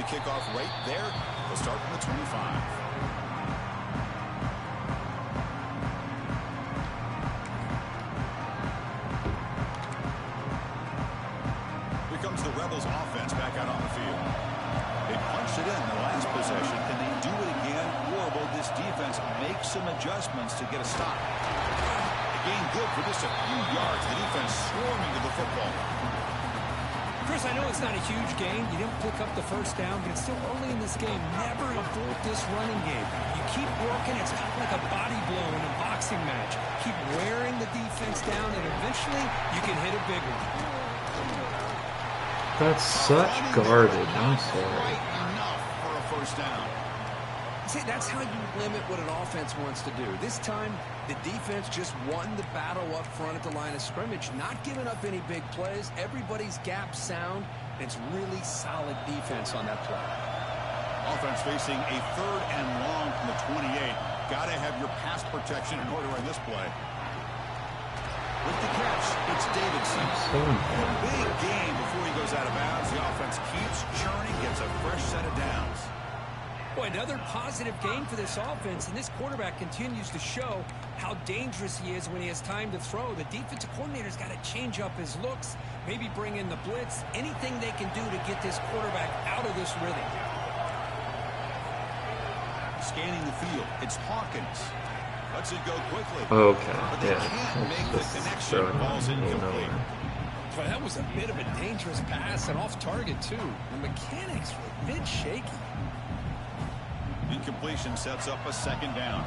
kickoff right there. They'll start from the 25. Here comes the Rebels offense back out on the field. They punched it in the last possession. Can they do it again? Or will this defense make some adjustments to get a stop? A gain good for just a few yards. The defense swarming to the football. Chris, I know it's not a huge gain. You didn't pick up the first down, but it's still early in this game. Never abort this running game. You keep working. It's kind of like a body blow in a boxing match. Keep wearing the defense down, and eventually you can hit a big one. That's such garbage. I'm sorry. Enough for a first down. See, that's how you limit what an offense wants to do. This time, the defense just won the battle up front at the line of scrimmage, not giving up any big plays. Everybody's gap sound. It's really solid defense on that play. Offense facing a 3rd and long from the 28. Got to have your pass protection in order on this play. With the catch, it's Davidson. Big game before he goes out of bounds. The offense keeps churning, gets a fresh set of downs. Boy, another positive game for this offense, and this quarterback continues to show how dangerous he is when he has time to throw. The defensive coordinator's got to change up his looks, maybe bring in the blitz, anything they can do to get this quarterback out of this rhythm. Scanning the field, it's Hawkins. Lets it go quickly. Okay, but they can't make the connection. Ball's incomplete. But that was a bit of a dangerous pass and off target, too. The mechanics were a bit shaky. Incompletion sets up a 2nd down.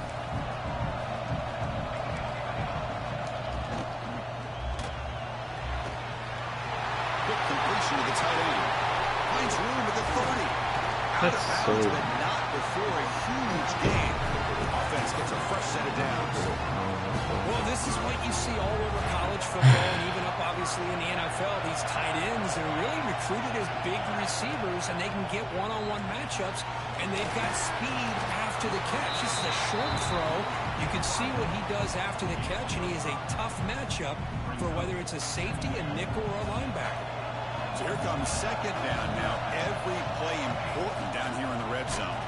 Quick completion to the tight end. Finds room at the 30. Out of bounds, but not before a huge gain. Offense gets a fresh set of downs. Well, this is what you see all over college football and even up, obviously, in the NFL. These tight ends are really recruited as big receivers, and they can get one-on-one matchups, and they've got speed after the catch. This is a short throw. You can see what he does after the catch, and he is a tough matchup for whether it's a safety, a nickel, or a linebacker. So here comes 2nd down now. Every play important down here in the red zone.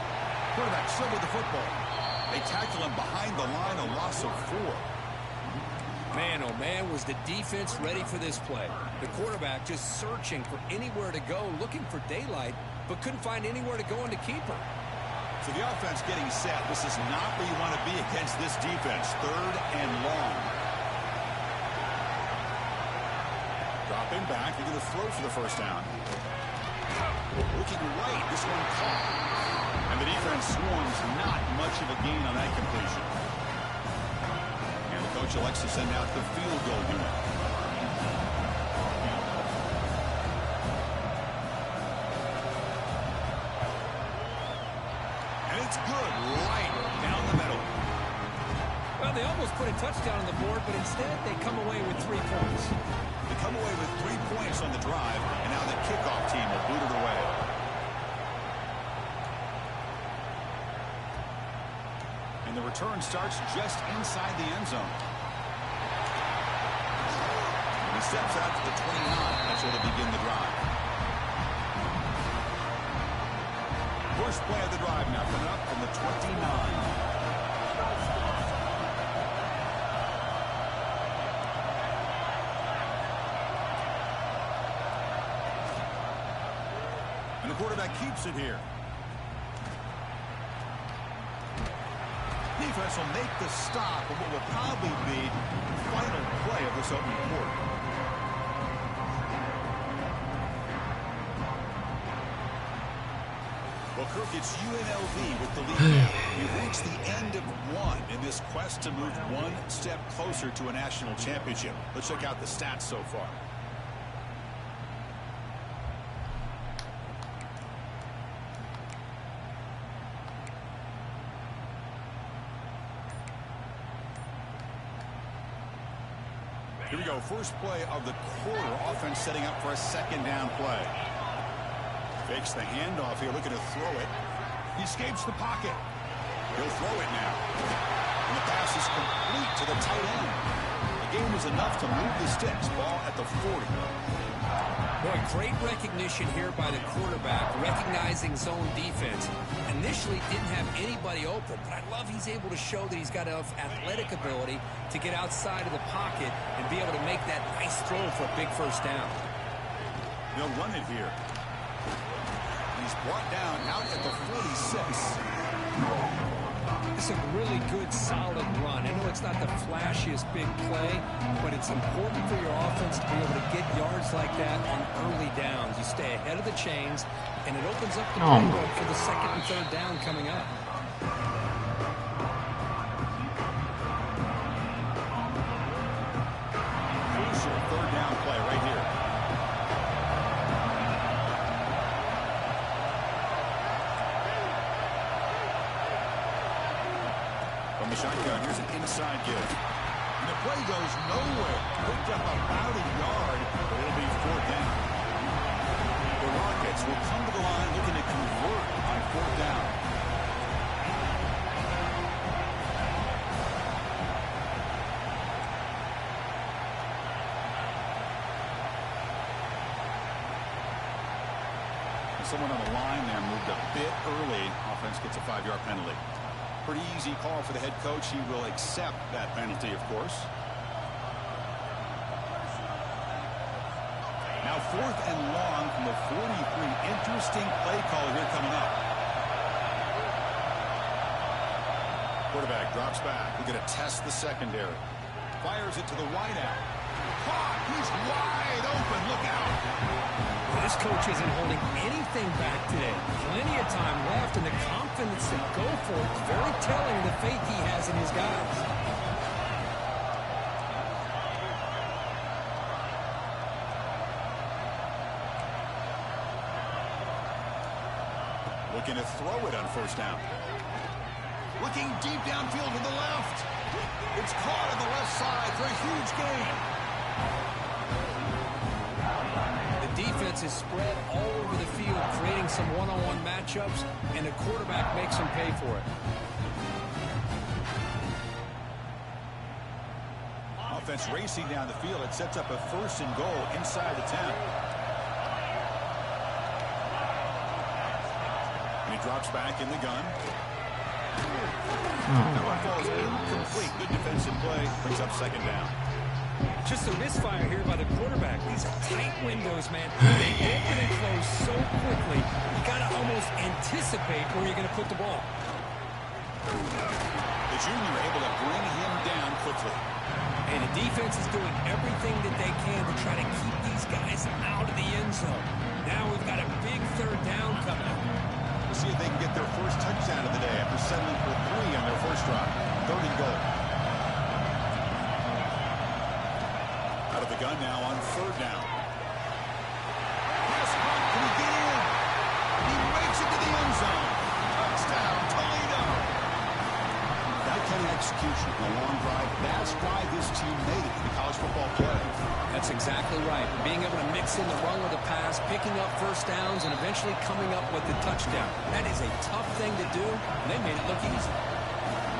Quarterback still with the football. They tackle him behind the line, a loss of 4. Man, oh man, was the defense ready for this play. The quarterback just searching for anywhere to go, looking for daylight, but couldn't find anywhere to go in the keeper. So the offense getting set. This is not where you want to be against this defense. 3rd and long. Dropping back. They're going to throw for the first down. Looking right. This one caught. And the defense swarms. Not much of a gain on that completion. And the coach elects to send out the field goal unit. And it's good right down the middle. Well, they almost put a touchdown on the board, but instead they come away with 3 points. They come away with 3 points on the drive, and now the kickoff team will boot it away. And the return starts just inside the end zone. And he steps out to the 29. That's where they begin the drive. First play of the drive now coming up from the 29. And the quarterback keeps it here. Defense will make the stop of what will probably be the final play of this opening quarter. Well, Kirk, it's UNLV with the lead now. We've reached the end of 1 in this quest to move 1 step closer to a national championship. Let's check out the stats so far. Here we go. First play of the quarter. Offense setting up for a 2nd down play. Fakes the handoff here, looking to throw it. He escapes the pocket. He'll throw it now. And the pass is complete to the tight end. The game was enough to move the sticks. Ball at the 40. Boy, great recognition here by the quarterback, recognizing zone defense. Initially didn't have anybody open, but I love he's able to show that he's got enough athletic ability to get outside of the pocket and be able to make that nice throw for a big first down. They'll run it here. He's brought down out at the 46. It's a really good, solid run. I know it's not the flashiest big play, but it's important for your offense to be able to get yards like that on early downs. You stay ahead of the chains, and it opens up the playbook for the second and third down coming up. Crucial third down play right here. From the shotgun, here's an inside give. And the play goes nowhere. Picked up about a yard, but it'll be fourth down. The Rockets will come to the line looking to convert on fourth down. Someone on the line there moved a bit early. Offense gets a 5-yard penalty. Pretty easy call for the head coach. He will accept that penalty, of course. Now fourth and long from the 43. Interesting play call here coming up. Quarterback drops back. We're going to test the secondary. Fires it to the wideout. Caught. He's wide open. Look out. This coach isn't holding anything back today. Plenty of time left, and the confidence to go for it is very telling of the faith he has in his guys. Looking to throw it on first down. Looking deep downfield to the left. It's caught on the left side for a huge gain. Defense is spread all over the field, creating some one-on-one matchups, and the quarterback makes them pay for it. Offense racing down the field. It sets up a first and goal inside the 10. And he drops back in the gun. That one falls incomplete. Good defensive play. Brings up second down. Just a misfire here by the quarterback. These are tight windows, man. They open and close so quickly. You got to almost anticipate where you're going to put the ball. The junior able to bring him down quickly. And the defense is doing everything that they can to try to keep these guys out of the end zone. Now we've got a big third down coming up. We'll see if they can get their first touchdown of the day after settling for 3 on their first drive. Third and goal. Out of the gun now on third down. Yes, can he get in? He makes it to the end zone. Touchdown, Toledo. That kind of execution, a long drive, that's why this team made it in the college football play. That's exactly right. Being able to mix in the run with the pass, picking up first downs, and eventually coming up with the touchdown. That is a tough thing to do, and they made it look easy.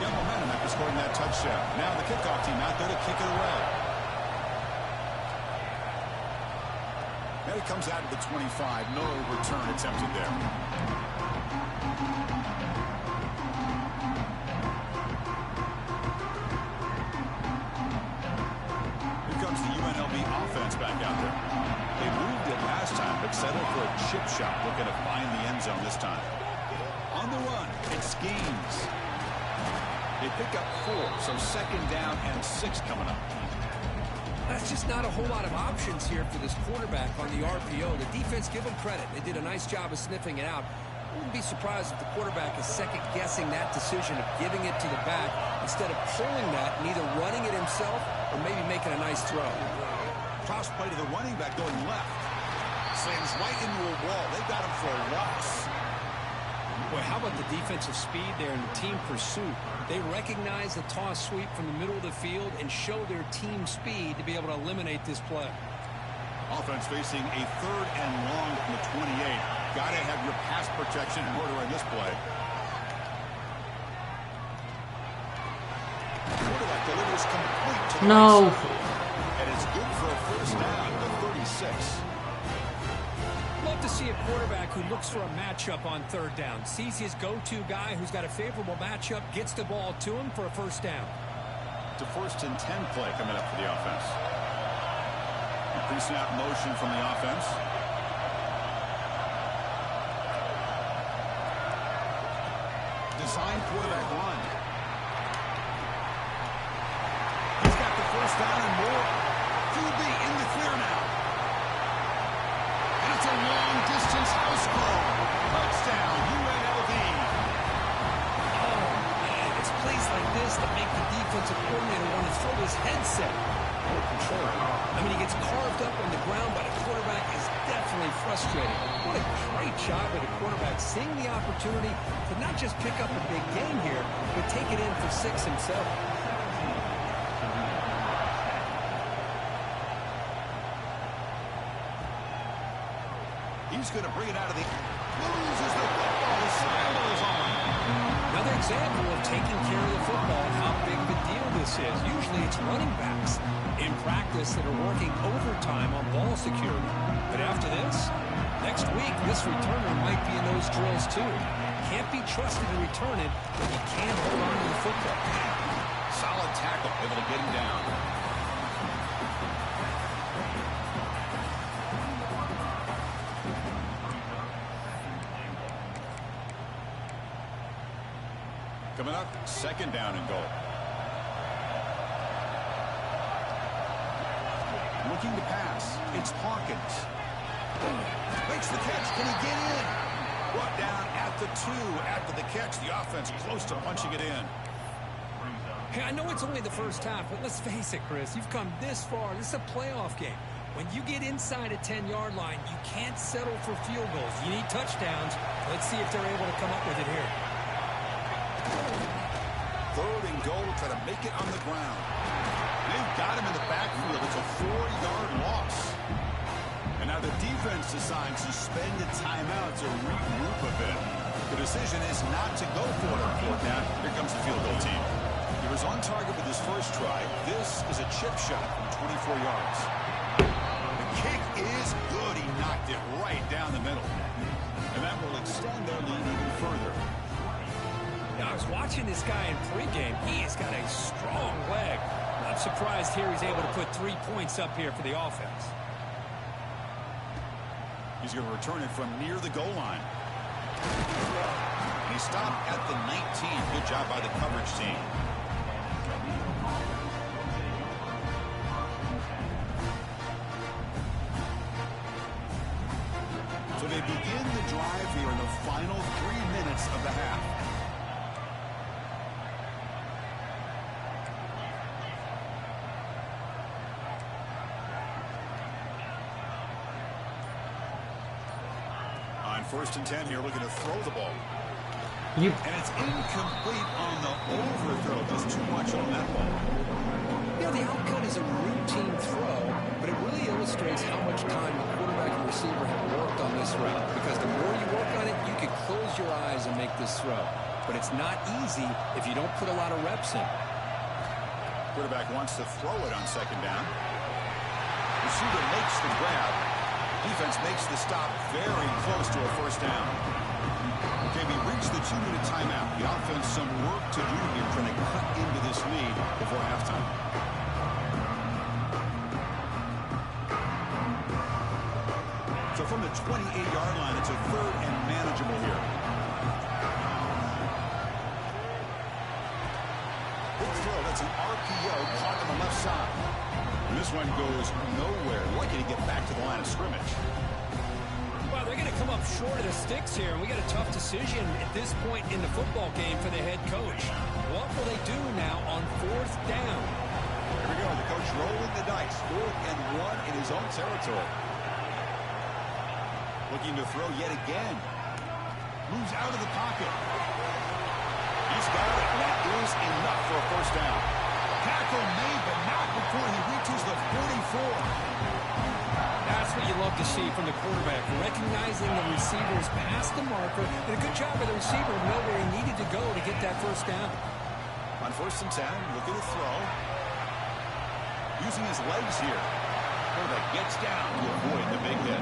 Young momentum after scoring that touchdown. Now the kickoff team out there to kick it away. Now he comes out of the 25. No return attempted there. Here comes the UNLV offense back out there. They moved it last time, but settled for a chip shot. Looking to find the end zone this time. On the run, it schemes. They pick up 4, so second down and 6 coming up. That's just not a whole lot of options here for this quarterback on the RPO. The defense, give them credit. They did a nice job of sniffing it out. I wouldn't be surprised if the quarterback is second-guessing that decision of giving it to the back instead of pulling that and either running it himself or maybe making a nice throw. Cross play to the running back going left. Slams right into a wall. They got him for a loss. Boy, how about the defensive speed there and the team pursuit? They recognize the toss sweep from the middle of the field and show their team speed to be able to eliminate this play. Offense facing a third and long from the 28. Got to have your pass protection in order in this play. Quarterback delivers complete to the right side. And it's good for a first down at the 36. see a quarterback who looks for a matchup on third down, sees his go-to guy who's got a favorable matchup, gets the ball to him for a first down. It's a 1st and 10 play coming up for the offense. Pre-snap motion from the offense. Design quarterback run. He's got the first down and more. QB in the clear now. And it's a long-distance house call. Touchdown, UNLV. Oh, man, it's plays like this that make the defensive coordinator want to throw his headset. Control. I mean, he gets carved up on the ground, but the quarterback is definitely frustrated. What a great job by the quarterback, seeing the opportunity to not just pick up a big game here, but take it in for 6 himself. He's going to bring it out of the... Loses the football. The scramble is on. Another example of taking care of the football and how big of a deal this is. Usually it's running backs in practice that are working overtime on ball security. But after this, next week, this returner might be in those drills too. Can't be trusted to return it, but he can hold on to the football. Solid tackle, able to get him down. Coming up, 2nd down and goal. Looking to pass. It's Hawkins. Makes the catch. Can he get in? Brought down at the 2 after the catch. The offense close to punching it in. Hey, I know it's only the first half, but let's face it, Chris. You've come this far. This is a playoff game. When you get inside a 10-yard line, you can't settle for field goals. You need touchdowns. Let's see if they're able to come up with it here. 3rd and goal, try to make it on the ground. They've got him in the backfield. It's a 4-yard loss. And now the defense decides to spend a timeout to regroup a bit. The decision is not to go for it on 4th down. Here comes the field goal team. He was on target with his first try. This is a chip shot from 24 yards. The kick is good. He knocked it right down the middle. And that will extend their lead even further. Now, I was watching this guy in pregame. He has got a strong leg. Not surprised here he's able to put 3 points up here for the offense. He's going to return it from near the goal line. And he stopped at the 19. Good job by the coverage team. So they begin the drive here in the final 3 minutes of the half. On 1st and 10 here, looking to throw the ball. And it's incomplete on the overthrow. Just too much on that ball. You know, the outcut is a routine throw, but it really illustrates how much time the quarterback and receiver have worked on this route. Because the more you work on it, you can close your eyes and make this throw. But it's not easy if you don't put a lot of reps in. Quarterback wants to throw it on 2nd down. Receiver makes the grab. Defense makes the stop very close to a 1st down. Okay, we reach the 2-minute timeout. The offense some work to do here trying to cut into this lead before halftime. So from the 28-yard line, it's a 3rd and manageable here. Big throw, that's an RPO caught on the left side. And this one goes nowhere. Lucky to get back to the line of scrimmage. Well, they're going to come up short of the sticks here, and we got a tough decision at this point in the football game for the head coach. What will they do now on 4th down? Here we go. The coach rolling the dice. 4th and 1 in his own territory. Looking to throw yet again. Moves out of the pocket. He's got it. That is enough for a 1st down. Tackle made, but not before he reaches the 44. That's what you love to see from the quarterback, recognizing the receivers past the marker. Did a good job by the receiver to know where he needed to go to get that 1st down. On 1st and 10, looking to throw. Using his legs here. Quarterback gets down to avoid the big hit.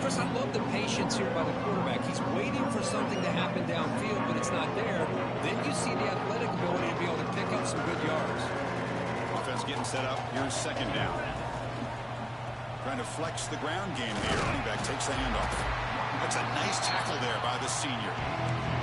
Chris, I love the patience here by the quarterback. He's waiting for something to happen downfield, but it's not there. Then you see the athletic ability to be able to pick up some good yards. Offense getting set up. Here's second down. Trying to flex the ground game here. Running back takes the handoff. That's a nice tackle there by the senior.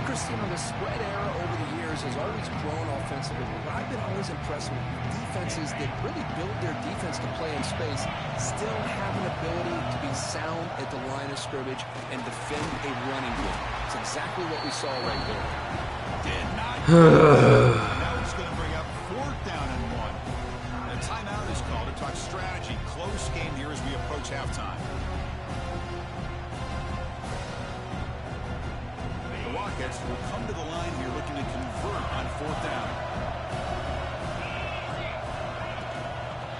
Chris, you know, the spread era over the years has always grown offensively. But I've been always impressed with defenses that really build their defense to play in space, still have an ability to be sound at the line of scrimmage and defend a running game. It's exactly what we saw right there. Did not. Now it's going to bring up fourth down and 1. A timeout is called to talk strategy. Close game here as we approach halftime. Rockets will come to the line here looking to convert on fourth down.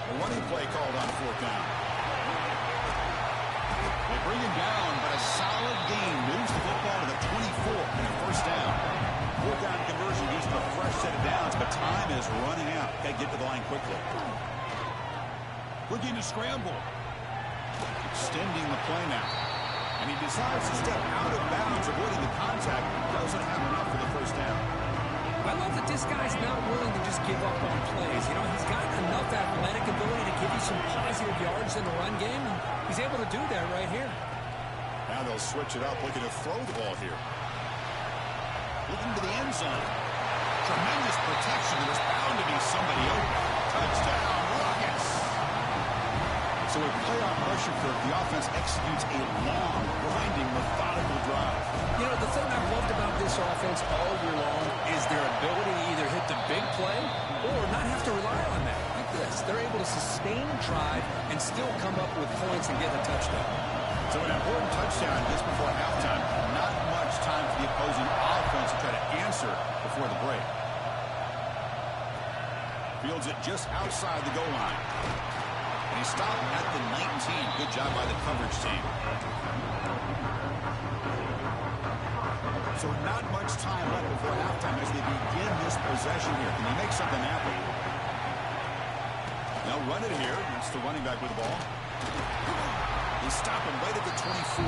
A running play called on fourth down. They bring him down, but a solid gain moves the football to the 24 and a first down. Fourth down conversion gives them a fresh set of downs, but time is running out. Got to get to the line quickly. Looking to scramble. Extending the play now. And he decides to step out of bounds, avoiding the contact. Doesn't have enough for the first down. I love that this guy's not willing to just give up on plays. You know, he's got enough athletic ability to give you some positive yards in the run game. He's able to do that right here. Now they'll switch it up, looking to throw the ball here. Looking to the end zone. Tremendous protection. There was bound to be somebody open. Touchdown, Rockets. So with playoff pressure curve, the offense executes a long, grinding, methodical drive. You know, the thing I've loved about this offense all year long is their ability to either hit the big play or not have to rely on that. Like this, they're able to sustain a drive and still come up with points and get a touchdown. So an important touchdown just before halftime. Not much time for the opposing offense to try to answer before the break. Fields it just outside the goal line. And he stopped at the 19. Good job by the coverage team. So not much time left before halftime as they begin this possession here. Can they make something happen? Now run it here. It's the running back with the ball. They stop him right at the 24.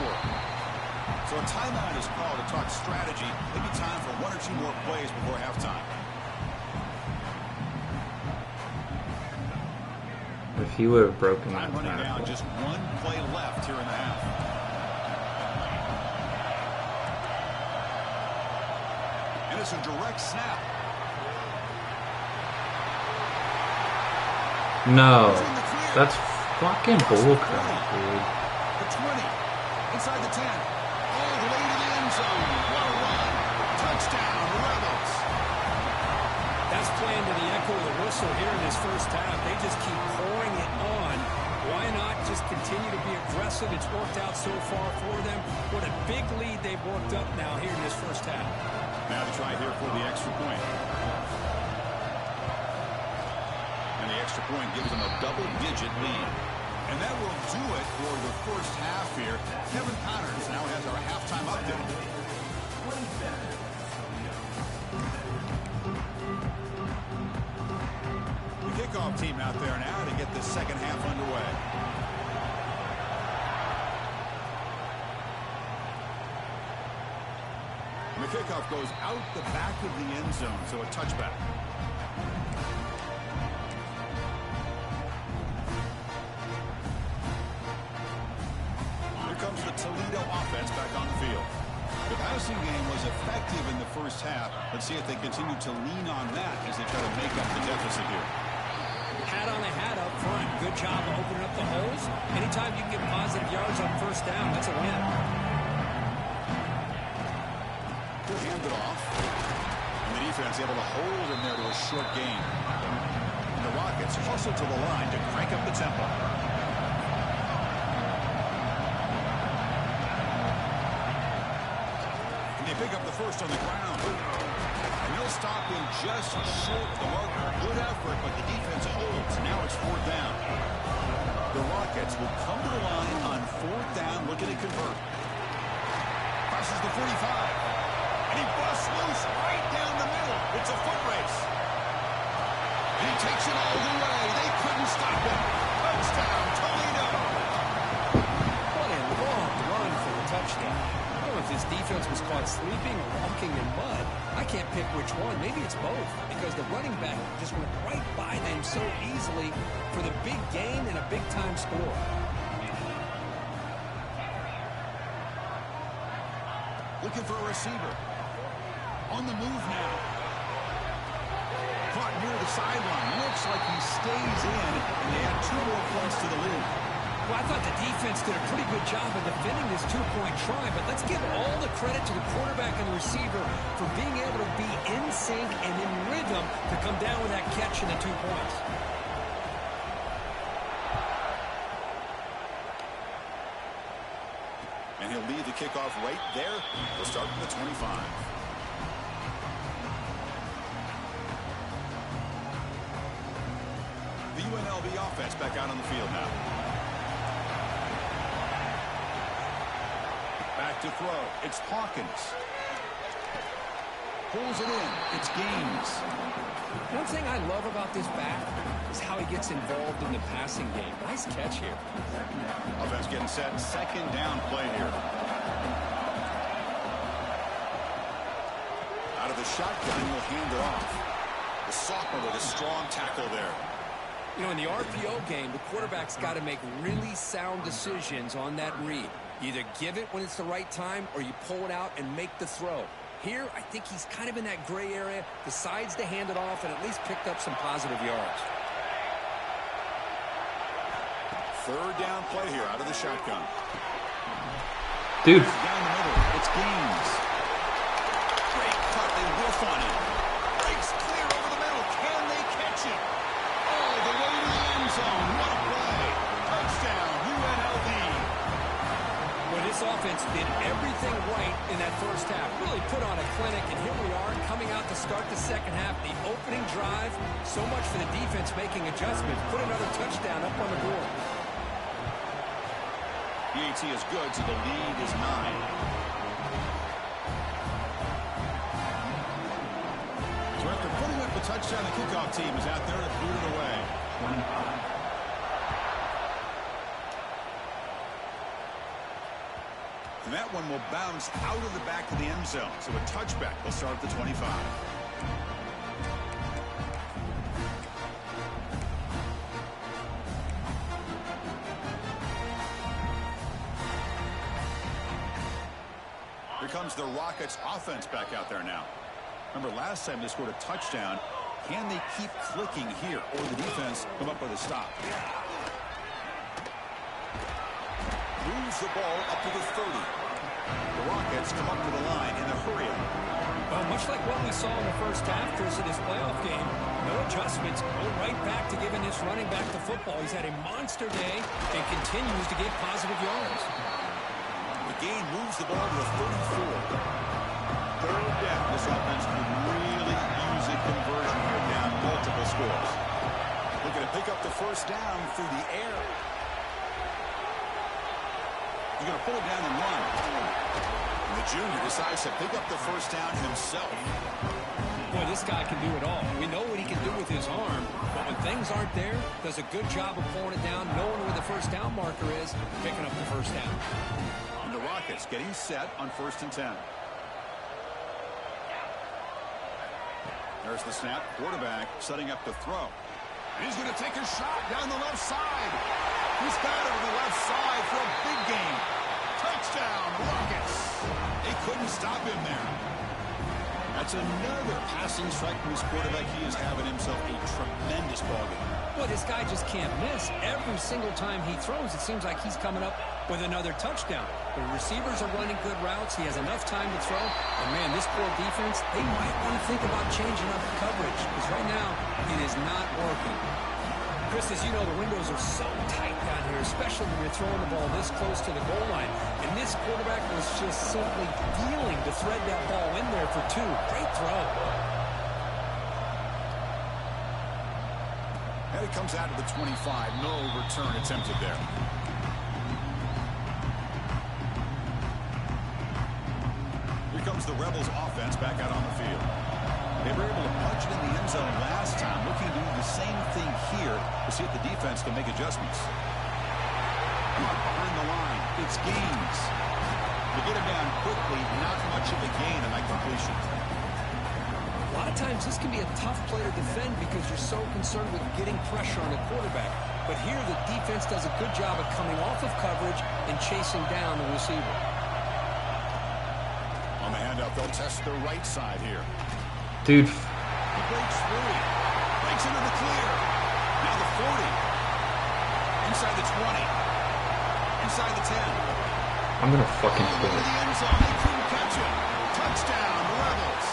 So a timeout is called to talk strategy. Maybe time for one or two more plays before halftime. If he would have broken that Time running tackle. down, just one play left here in the half. And it's a direct snap. No, that's fucking bullcrap, dude. The 20, inside the 10, all the way to the end zone. What a run. Touchdown, Rebels. That's playing to the echo of the whistle here in this first half. They just keep pouring it on. Why not just continue to be aggressive? It's worked out so far for them. What a big lead they've worked up now here in this first half. Now to try here for the extra point. And the extra point gives them a double-digit lead. And that will do it for the first half here. Kevin Connors now has our halftime update. The kickoff team out there now to get the second half underway. And the kickoff goes out the back of the end zone, so a touchback. Here comes the Toledo offense back on the field. The passing game was effective in the first half. Let's see if they continue to lean on that as they try to make up the deficit here. Hat on a hat up front. Good job of opening up the holes. Anytime you can get positive yards on first down, that's a win. He'll hand it off. And the defense able to hold him there to a short gain. And the Rockets hustle to the line to crank up the tempo. And they pick up the first on the ground. And they'll stop him just short of the marker. Good effort, but the defense holds. Now it's fourth down. The Rockets will come to the line on fourth down, looking to convert. Passes the 45. And he busts loose right down the middle. It's a foot race. And he takes it all the way. They couldn't stop him. Touchdown, Toledo. if his defense was caught sleeping or walking in mud, I can't pick which one. Maybe it's both, because the running back just went right by them so easily for the big gain and a big-time score. Looking for a receiver. On the move now. Caught near the sideline. Looks like he stays in, and they add 2 more points to the lead. Well, I thought the defense did a pretty good job of defending this 2-point try, but let's give all the credit to the quarterback and the receiver for being able to be in sync and in rhythm to come down with that catch and the 2 points. And he'll lead the kickoff right there. He'll start from the 25. The UNLV offense back out on the field now. Back to throw. It's Hawkins. Pulls it in. It's Gaines. One thing I love about this back is how he gets involved in the passing game. Nice catch here. Offense getting set. Second down play here. Out of the shotgun, he'll hand it off. The sophomore with a strong tackle there. You know, in the RPO game, the quarterback's got to make really sound decisions on that read. You either give it when it's the right time or you pull it out and make the throw. Here, I think he's kind of in that gray area, decides to hand it off and at least picked up some positive yards. Third down play here out of the shotgun. Dude. Down the middle. It's Gaines. Great cut. They whiff on it. Breaks clear over the middle. Can they catch it? All the way to the end zone. What a play. Touchdown, UNLV. Well, this offense did everything right in that first half. Really put on a clinic, and here we are coming out to start the second half. The opening drive, so much for the defense making adjustments. Put another touchdown up on the board. The AT is good, so the lead is 9. So after putting up the touchdown, the kickoff team is out there to boot it away. 25. And that one will bounce out of the back of the end zone. So a touchback will start at the 25. Here comes the Rockets offense back out there now. Remember last time they scored a touchdown. Can they keep clicking here, or the defense come up with a stop? Moves the ball up to the 30. The Rockets come up to the line in a hurry up. Well, much like what we saw in the first half, Chris, in this playoff game, no adjustments, go right back to giving this running back the football. He's had a monster day and continues to get positive yards. The gain moves the ball to the 34. Third down. This offense could really use a conversion here down multiple scores. Looking to pick up the first down through the air. He's going to pull it down and run. And the junior decides to pick up the first down himself. Boy, this guy can do it all. We know what he can do with his arm, but when things aren't there, does a good job of pulling it down, knowing where the first down marker is, picking up the first down. And the Rockets getting set on 1st and 10. There's the snap. Quarterback setting up to throw. And he's going to take a shot down the left side. He's got it on the left side for a big game. Touchdown, Rockets. They couldn't stop him there. That's another passing strike from his quarterback. He is having himself a tremendous ballgame. Well, this guy just can't miss. Every single time he throws, it seems like he's coming up with another touchdown. The receivers are running good routes. He has enough time to throw. And, man, this poor defense, they might want to think about changing up the coverage, because right now it is not working. Chris, as you know, the windows are so tight down here, especially when you're throwing the ball this close to the goal line. And this quarterback was just simply dealing to thread that ball in there for 2. Great throw. And it comes out of the 25. No return attempted there. Here comes the Rebels offense back out on the field. They were able to punch it in the end zone last time. Looking to do the same thing here to see if the defense can make adjustments. Behind the line, it's Gaines. To get him down quickly, not much of a gain on that completion. A lot of times this can be a tough play to defend because you're so concerned with getting pressure on a quarterback. But here the defense does a good job of coming off of coverage and chasing down the receiver. On the handoff, they'll test the right side here. Dude. He breaks free. Breaks into the clear. Now the 40. Inside the 20. Inside the 10. I'm gonna fucking Into the end zone. They couldn't catch him. Touchdown, Rebels.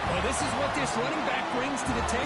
Well, this is what this running back brings to the table.